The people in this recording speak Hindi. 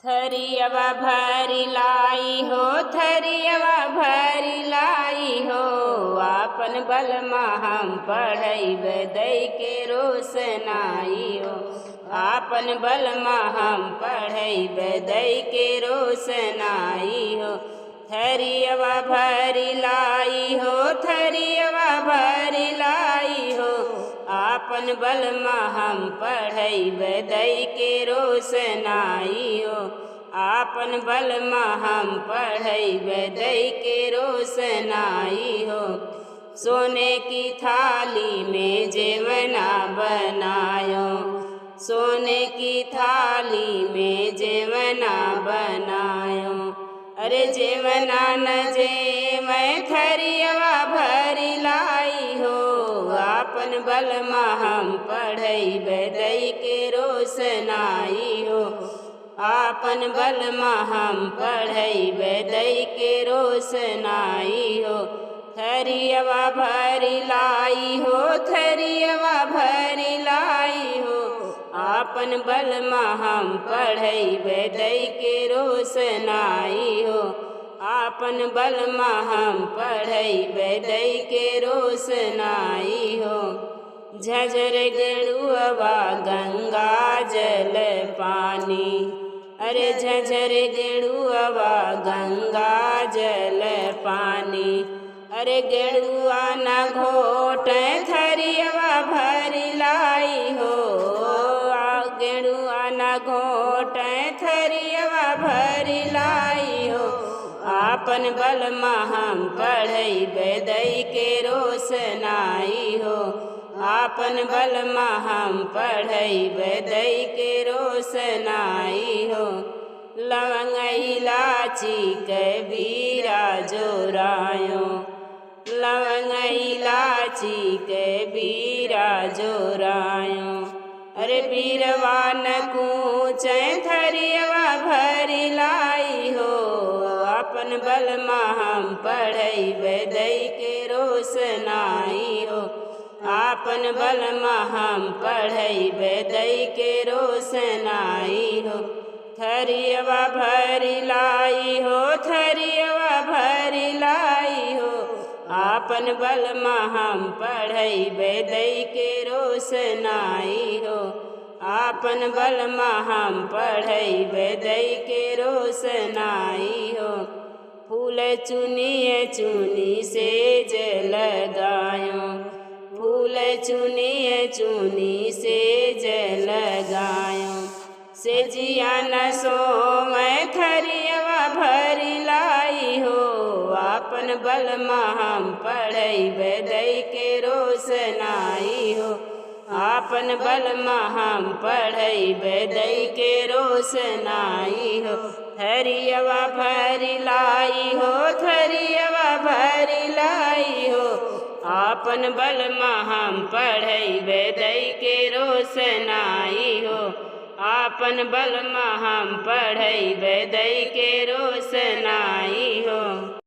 थरियवा भरी लाई हो, थरियवा भरी लाई हो। आपन बलमा हम पढ़ैब दै के रोशनाई हो। आपन बलमा हम पढ़ैब दै के रोशनाई हो। थरियवा भरी लाई हो, थरियवा भरी लाई हो। आपन बलमा हम पढ़ैब दै के रोशनाई हो। आपन बलमा हम पढ़ैब दै के रोशनाई हो। सोने की थाली में जेवना बनायो, सोने की थाली में जेवना बनायो। अरे जेवना न मैं थरियवा भरी लाई हो। आपन बलमा हम पढ़ैब दै के रोशनाई हो। आपन बलमा हम पढ़ैब दै के रोशनाई हो। थरियवा भरी लाई हो, थरियवा भरी लाई हो। आपन बलमा हम पढ़ैब दै के रोशनाई हो। आपन बलमा हम पढ़ैब दै के रोशनाई हो। झझर गेरुआ गंगा जल पानी, अरे झझर गेरुआ गंगा जल पानी। अरे गेरुआ न घोट थरियवा भरी लाई हो। गेरुआ न घोट थरियवा भरी लाई हो। आपन बलमा हम पढ़ैब दै के रोशनाई हो। आपन बलमा हम पढ़ैब दै के रोशनाई हो। लवंग इलाची के बीरा जोरायो, लवंग इलाची के बीरा जोरायो। अरे बीरवा न कूच थरियवा भरी लाई हो। आपन बलमा हम पढ़ैब दै के रोशनाई हो। आपन बलमा हम पढ़ैब दै के रोशनाई हो। थरियवा भरी लाई हो, थरियवा भरी लाई हो। आपन बलमा हम पढ़ैब दै के रोशनाई हो। आपन बलमा हम पढ़ैब दै के रोशनाई हो। फूल चुनिए चुनी से लगायो, फूल चुनिए चुनी से लगायो। से जिया न सो मैं थरियवा भरी लाई हो। आपन बलमा हम पढ़ैब दै के रोशनाई हो। आपन बलमा हम पढ़ैब दै के रोशनाई हो। थरियवा भरी लाई हो, थरियवा भरी लाई हो। आपन बलमा हम पढ़ैब दै के रोशनाई हो। आपन बलमा हम पढ़ैब दै के रोशनाई हो।